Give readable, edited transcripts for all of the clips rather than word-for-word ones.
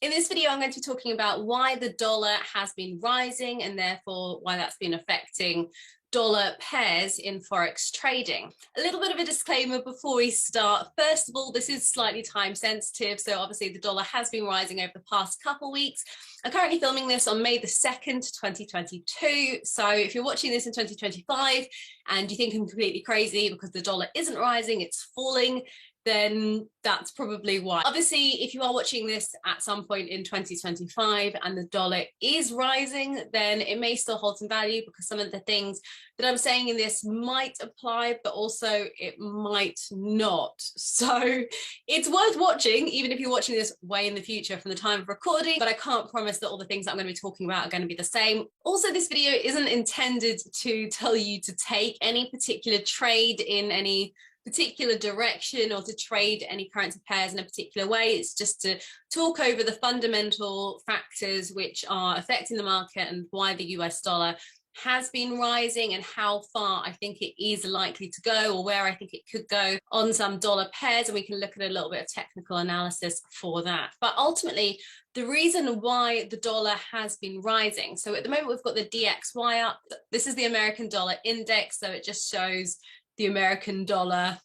In this video, I'm going to be talking about why the dollar has been rising and therefore why that's been affecting dollar pairs in Forex trading. A little bit of a disclaimer before we start. First of all, this is slightly time sensitive. So obviously the dollar has been rising over the past couple of weeks. I'm currently filming this on May the 2nd, 2022. So if you're watching this in 2025 and you think I'm completely crazy because the dollar isn't rising, it's falling, then that's probably why. Obviously, if you are watching this at some point in 2025 and the dollar is rising, then it may still hold some value because some of the things that I'm saying in this might apply, but also it might not. So it's worth watching, even if you're watching this way in the future from the time of recording, but I can't promise that all the things that I'm going to be talking about are going to be the same. Also, this video isn't intended to tell you to take any particular trade in any particular direction or to trade any currency pairs in a particular way. It's just to talk over the fundamental factors which are affecting the market and why the US dollar has been rising and how far I think it is likely to go, or where I think it could go on some dollar pairs, and we can look at a little bit of technical analysis for that. But ultimately, the reason why the dollar has been rising, so at the moment we've got the DXY up. This is the American dollar index, so it just shows the American dollar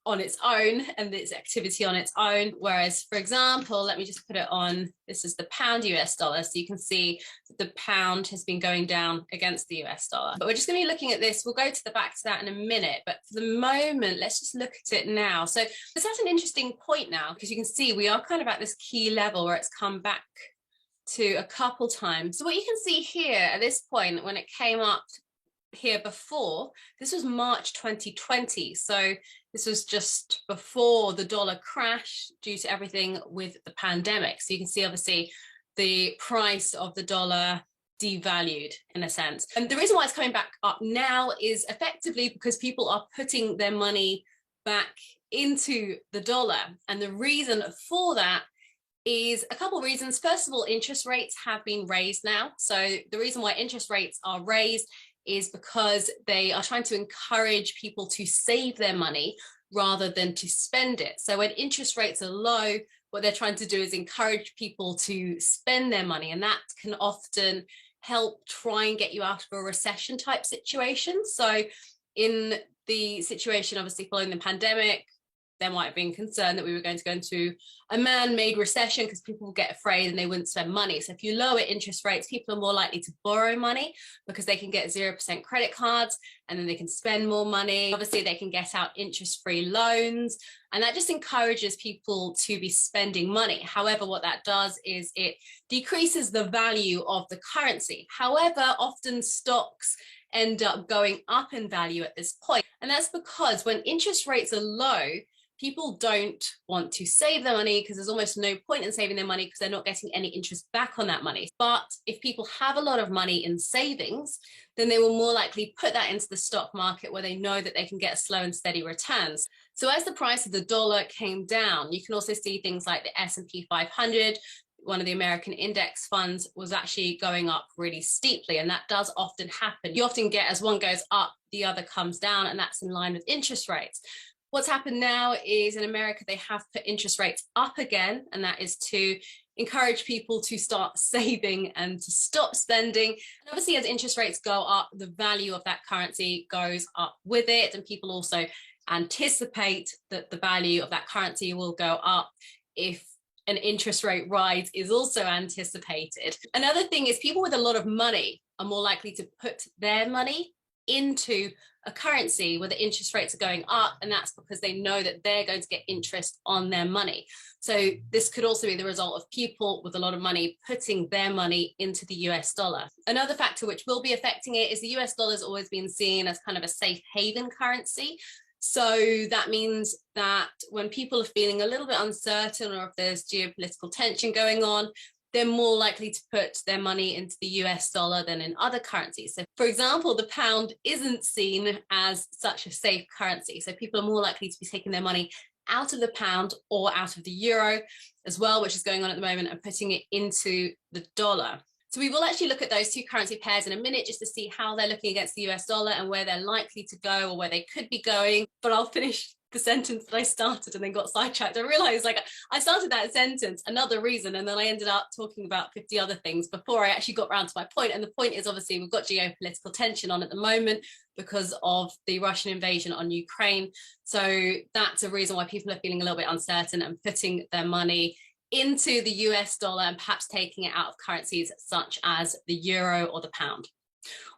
on its own and its activity on its own. Whereas, for example, let me just put it on, this is the pound US dollar. So you can see that the pound has been going down against the US dollar. But we're just going to be looking at this. We'll go to the back to that in a minute. But for the moment, let's just look at it now. So this has an interesting point now, because you can see we are kind of at this key level where it's come back to a couple times. So what you can see here at this point, when it came up here before, this was March 2020. So this was just before the dollar crash due to everything with the pandemic. So you can see obviously the price of the dollar devalued in a sense. And the reason why it's coming back up now is effectively because people are putting their money back into the dollar. And the reason for that is a couple of reasons. First of all, interest rates have been raised now. So the reason why interest rates are raised is because they are trying to encourage people to save their money rather than to spend it. So when interest rates are low, what they're trying to do is encourage people to spend their money, and that can often help try and get you out of a recession type situation. So in the situation obviously following the pandemic, there might have been concern that we were going to go into a man-made recession because people would get afraid and they wouldn't spend money. So if you lower interest rates, people are more likely to borrow money because they can get 0% credit cards and then they can spend more money. Obviously, they can get out interest-free loans, and that just encourages people to be spending money. However, what that does is it decreases the value of the currency. However, often stocks end up going up in value at this point. And that's because when interest rates are low, people don't want to save their money because there's almost no point in saving their money because they're not getting any interest back on that money. But if people have a lot of money in savings, then they will more likely put that into the stock market where they know that they can get slow and steady returns. So as the price of the dollar came down, you can also see things like the S&P 500, one of the American index funds, was actually going up really steeply. And that does often happen. You often get, as one goes up, the other comes down, and that's in line with interest rates. What's happened now is in America, they have put interest rates up again, and that is to encourage people to start saving and to stop spending. And obviously, as interest rates go up, the value of that currency goes up with it. And people also anticipate that the value of that currency will go up if an interest rate rise is also anticipated. Another thing is people with a lot of money are more likely to put their money into a currency where the interest rates are going up, and that's because they know that they're going to get interest on their money. So this could also be the result of people with a lot of money putting their money into the US dollar. Another factor which will be affecting it is the US dollar has always been seen as kind of a safe haven currency. So that means that when people are feeling a little bit uncertain, or if there's geopolitical tension going on, they're more likely to put their money into the US dollar than in other currencies. So for example, the pound isn't seen as such a safe currency. So people are more likely to be taking their money out of the pound or out of the euro as well, which is going on at the moment, and putting it into the dollar. So we will actually look at those two currency pairs in a minute just to see how they're looking against the US dollar and where they're likely to go or where they could be going. But I'll finish the sentence that I started and then got sidetracked. I realized like I started that sentence, another reason, and then I ended up talking about 50 other things before I actually got around to my point. And the point is, obviously, we've got geopolitical tension on at the moment because of the Russian invasion on Ukraine. So that's a reason why people are feeling a little bit uncertain and putting their money into the US dollar and perhaps taking it out of currencies such as the euro or the pound.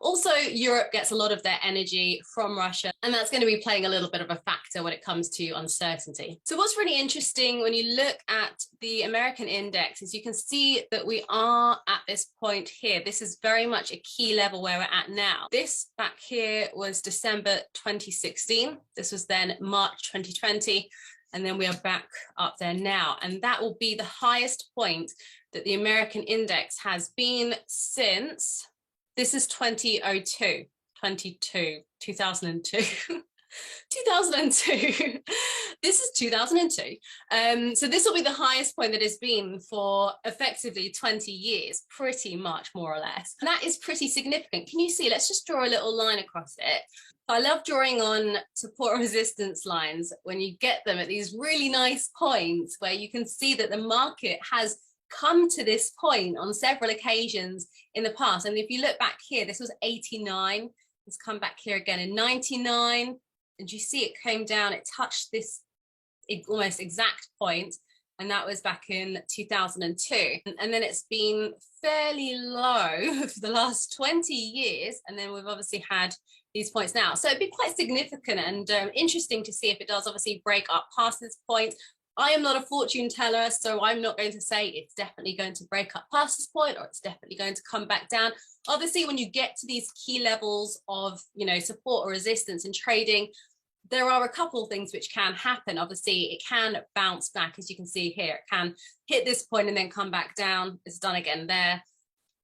Also, Europe gets a lot of their energy from Russia, and that's going to be playing a little bit of a factor when it comes to uncertainty. So what's really interesting when you look at the American index is you can see that we are at this point here. This is very much a key level where we're at now. This back here was December 2016. This was then March 2020. And then we are back up there now. And that will be the highest point that the American index has been since, this is 2002, 2002. 2002. This is 2002. So this will be the highest point that has been for effectively 20 years, pretty much, more or less. And that is pretty significant. Can you see? Let's just draw a little line across it. I love drawing on support resistance lines when you get them at these really nice points where you can see that the market has come to this point on several occasions in the past. And if you look back here, this was 89. It's come back here again in 99. And you see it came down, it touched this almost exact point, and that was back in 2002. And then it's been fairly low for the last 20 years. And then we've obviously had these points now. So it'd be quite significant and interesting to see if it does obviously break up past this point. I am not a fortune teller, so I'm not going to say it's definitely going to break up past this point or it's definitely going to come back down. Obviously, when you get to these key levels of, support or resistance in trading, there are a couple of things which can happen. Obviously, it can bounce back, as you can see here. It can hit this point and then come back down. It's done again there.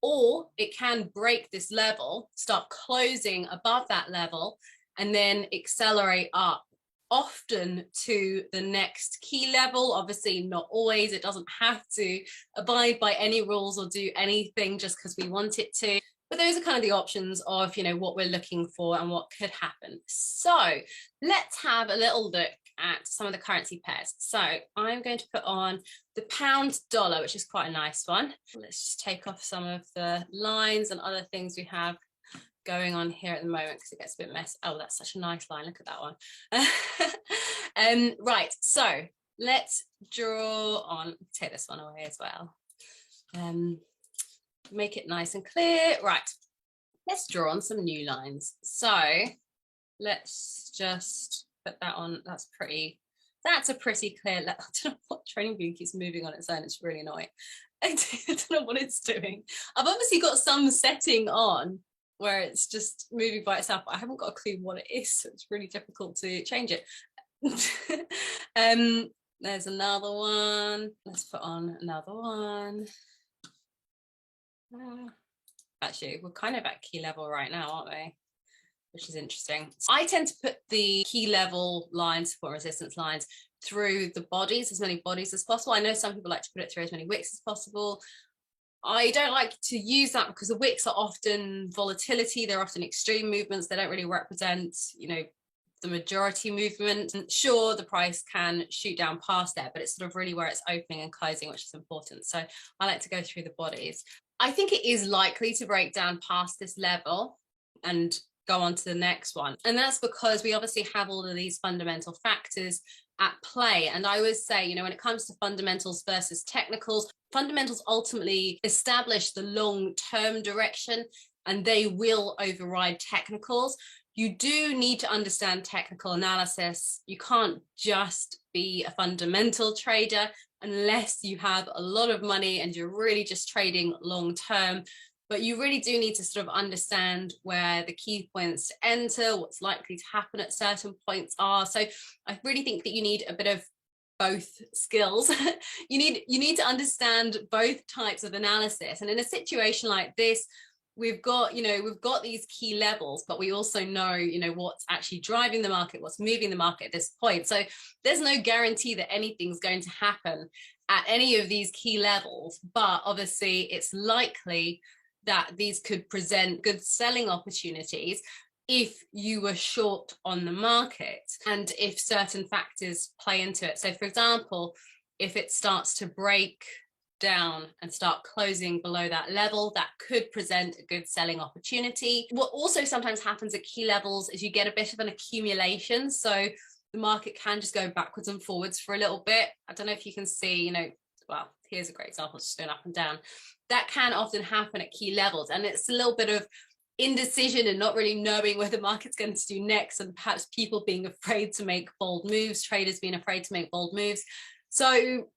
Or it can break this level, start closing above that level, and then accelerate up, often to the next key level. Obviously, not always. It doesn't have to abide by any rules or do anything just because we want it to. But those are kind of the options of, what we're looking for and what could happen. So let's have a little look at some of the currency pairs. So I'm going to put on the pound dollar, which is quite a nice one. Let's just take off some of the lines and other things we have going on here at the moment because it gets a bit messy. Oh, that's such a nice line. Look at that one. Right, so let's draw on, take this one away as well. Make it nice and clear. Right, let's draw on some new lines. So let's just put that on. That's a pretty clear. I don't know what training view keeps moving on its own. It's really annoying. I don't know what it's doing. I've obviously got some setting on where it's just moving by itself, but I haven't got a clue what it is, so it's really difficult to change it. There's another one. Let's put on another one. Actually, we're kind of at key level right now, aren't we? Which is interesting. So I tend to put the key level lines, support resistance lines, through the bodies, as many bodies as possible. I know some people like to put it through as many wicks as possible. I don't like to use that because the wicks are often volatility. They're often extreme movements. They don't really represent, the majority movement. And sure, the price can shoot down past there, but it's sort of really where it's opening and closing, which is important. So I like to go through the bodies. I think it is likely to break down past this level and go on to the next one. And that's because we obviously have all of these fundamental factors at play. And I always say, when it comes to fundamentals versus technicals, fundamentals ultimately establish the long-term direction and they will override technicals. You do need to understand technical analysis. You can't just be a fundamental trader unless you have a lot of money and you're really just trading long-term. But you really do need to sort of understand where the key points to enter, what's likely to happen at certain points are. So I really think that you need a bit of both skills. you need to understand both types of analysis. And in a situation like this, we've got these key levels, but we also know, what's actually driving the market, what's moving the market at this point. So there's no guarantee that anything's going to happen at any of these key levels, but obviously it's likely that these could present good selling opportunities if you were short on the market and if certain factors play into it. So for example, if it starts to break down and start closing below that level, that could present a good selling opportunity. What also sometimes happens at key levels is you get a bit of an accumulation. So the market can just go backwards and forwards for a little bit. I don't know if you can see, you know, well, here's a great example, it's just going up and down. That can often happen at key levels. And it's a little bit of indecision and not really knowing where the market's going to do next, and perhaps people being afraid to make bold moves, traders being afraid to make bold moves. So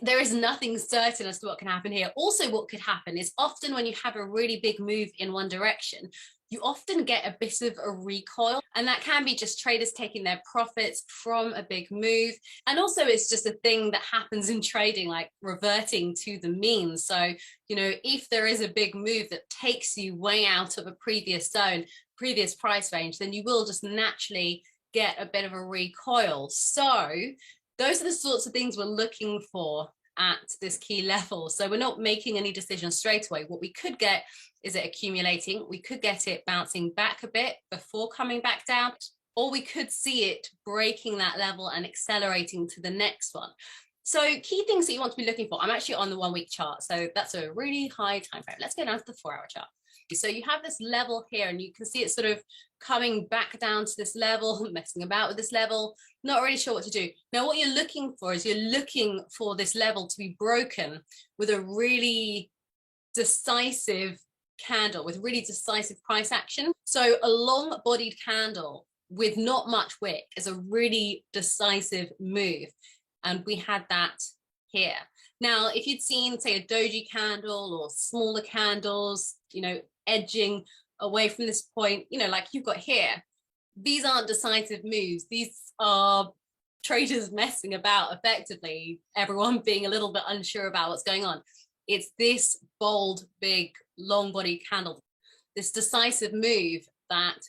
there is nothing certain as to what can happen here. Also, what could happen is often when you have a really big move in one direction, you often get a bit of a recoil, and that can be just traders taking their profits from a big move. And also it's just a thing that happens in trading, like reverting to the mean. So, you know, if there is a big move that takes you way out of a previous zone, previous price range, then you will just naturally get a bit of a recoil. So those are the sorts of things we're looking for at this key level. So we're not making any decisions straight away. What we could get is it accumulating. We could get it bouncing back a bit before coming back down, or we could see it breaking that level and accelerating to the next one. So key things that you want to be looking for. I'm actually on the 1 week chart, so that's a really high time frame. Let's go down to the 4 hour chart. So you have this level here, and you can see it sort of coming back down to this level, messing about with this level, not really sure what to do. Now, what you're looking for is you're looking for this level to be broken with a really decisive candle, with really decisive price action. So a long bodied candle with not much wick is a really decisive move. And we had that here. Now, if you'd seen, say, a doji candle or smaller candles, you know, edging away from this point, you know, like you've got here, these aren't decisive moves. These are traders messing about effectively, everyone being a little bit unsure about what's going on. It's this bold, big, long body candle, this decisive move that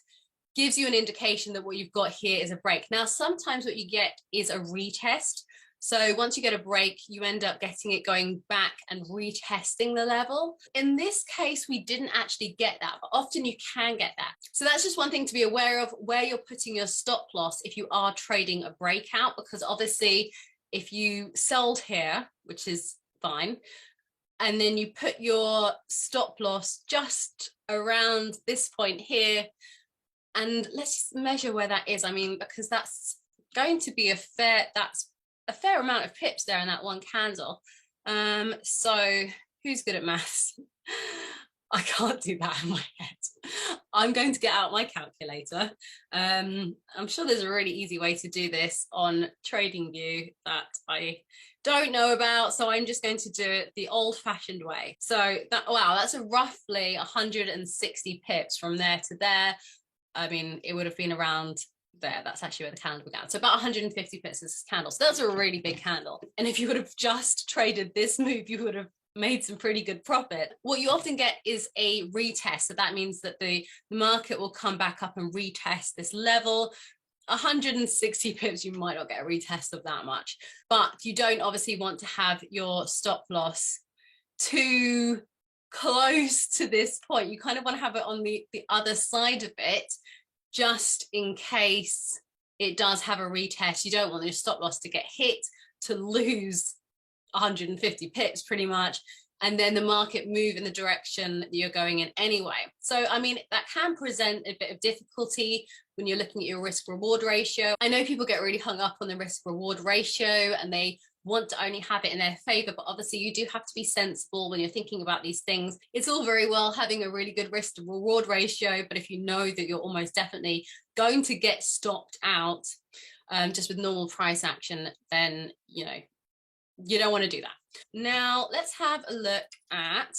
gives you an indication that what you've got here is a break. Now, sometimes what you get is a retest. So once you get a break, you end up getting it going back and retesting the level. In this case, we didn't actually get that, but often you can get that. So that's just one thing to be aware of, where you're putting your stop loss if you are trading a breakout, because obviously if you sold here, which is fine, and then you put your stop loss just around this point here, and let's just measure where that is. I mean, because that's going to be a fair amount of pips there in that one candle. So who's good at maths? I can't do that in my head. I'm going to get out my calculator. I'm sure there's a really easy way to do this on TradingView that I don't know about, so I'm just going to do it the old-fashioned way. So that, wow, that's a roughly 160 pips from there to there. I mean, it would have been around there. That's actually where the candle began. So about 150 pips is this candle. So that's a really big candle. And if you would have just traded this move, you would have made some pretty good profit. What you often get is a retest. So that means that the market will come back up and retest this level. 160 pips, you might not get a retest of that much, but you don't obviously want to have your stop loss too close to this point. You kind of want to have it on the other side of it, just in case it does have a retest. You don't want your stop loss to get hit, to lose 150 pips pretty much, and then the market move in the direction that you're going in anyway. So, I mean, that can present a bit of difficulty when you're looking at your risk reward ratio. I know people get really hung up on the risk reward ratio and they want to only have it in their favor, but obviously you do have to be sensible when you're thinking about these things. It's all very well having a really good risk to reward ratio, but if you know that you're almost definitely going to get stopped out just with normal price action, then, you know, you don't want to do that. Now let's have a look at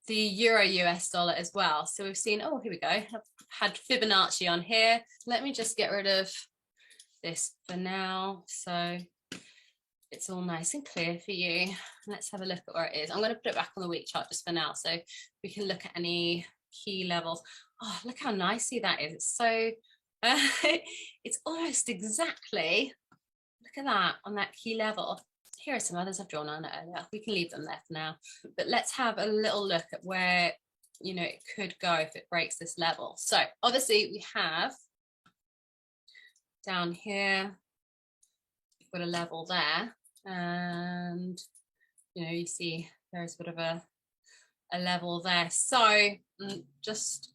the euro US dollar as well. So we've seen, oh, here we go. I've had Fibonacci on here. Let me just get rid of this for now, so it's all nice and clear for you. Let's have a look at where it is. I'm going to put it back on the week chart just for now, so we can look at any key levels. Oh, look how nicely that is. It's so it's almost exactly, look at that on that key level. Here are some others I've drawn on earlier. We can leave them there for now, but let's have a little look at where you know, it could go if it breaks this level. So obviously we have down here, we've got a level there, and you know, you see there's a bit of a level there. So just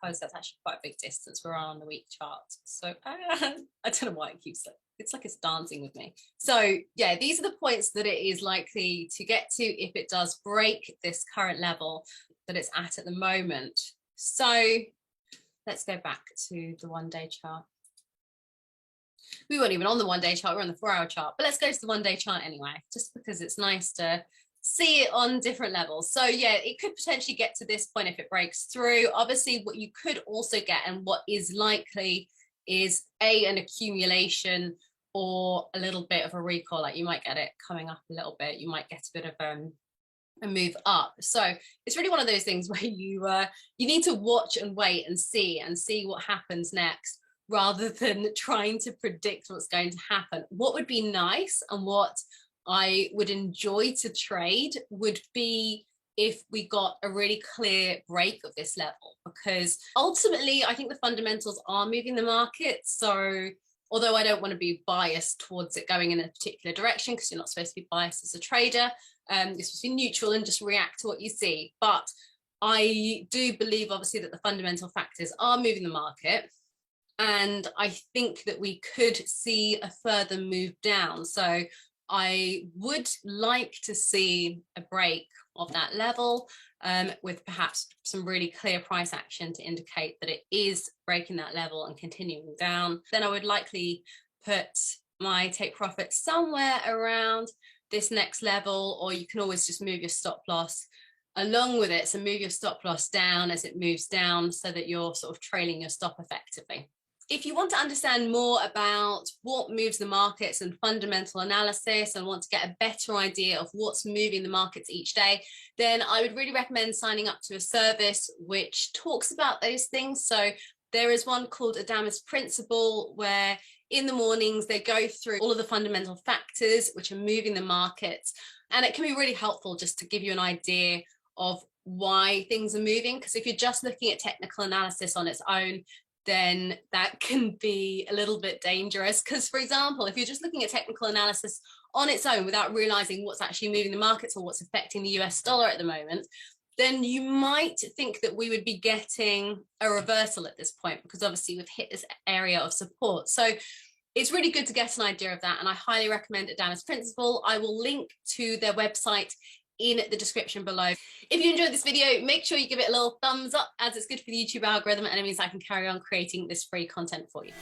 because that's actually quite a big distance, we're on the week chart. So I don't know why it keeps it's like it's dancing with me. So yeah, these are the points that it is likely to get to if it does break this current level that it's at the moment. So let's go back to the 1 day chart. We weren't even on the 1 day chart, we're on the 4-hour chart, but let's go to the 1 day chart anyway, just because it's nice to see it on different levels. So yeah, it could potentially get to this point if it breaks through. Obviously, what you could also get, and what is likely, is an accumulation or a little bit of a recall. Like you might get it coming up a little bit, you might get a bit of a move up. So it's really one of those things where you need to watch and wait and see what happens next, rather than trying to predict what's going to happen. What would be nice and what I would enjoy to trade would be if we got a really clear break of this level, because ultimately I think the fundamentals are moving the market. So although I don't want to be biased towards it going in a particular direction, because you're not supposed to be biased as a trader, you're supposed to be neutral and just react to what you see. But I do believe obviously that the fundamental factors are moving the market, and I think that we could see a further move down. So I would like to see a break of that level, with perhaps some really clear price action to indicate that it is breaking that level and continuing down. Then I would likely put my take profit somewhere around this next level, or you can always just move your stop loss along with it. So move your stop loss down as it moves down so that you're sort of trailing your stop effectively. If you want to understand more about what moves the markets and fundamental analysis, and want to get a better idea of what's moving the markets each day, then I would really recommend signing up to a service which talks about those things. So there is one called Adamas Principle, where in the mornings they go through all of the fundamental factors which are moving the markets. And it can be really helpful just to give you an idea of why things are moving. Because if you're just looking at technical analysis on its own, then that can be a little bit dangerous. Because, for example, if you're just looking at technical analysis on its own without realizing what's actually moving the markets or what's affecting the US dollar at the moment, then you might think that we would be getting a reversal at this point, because obviously we've hit this area of support. So it's really good to get an idea of that, and I highly recommend Adamas Principle. I will link to their website in the description below. If you enjoyed this video, make sure you give it a little thumbs up, as it's good for the YouTube algorithm and it means I can carry on creating this free content for you.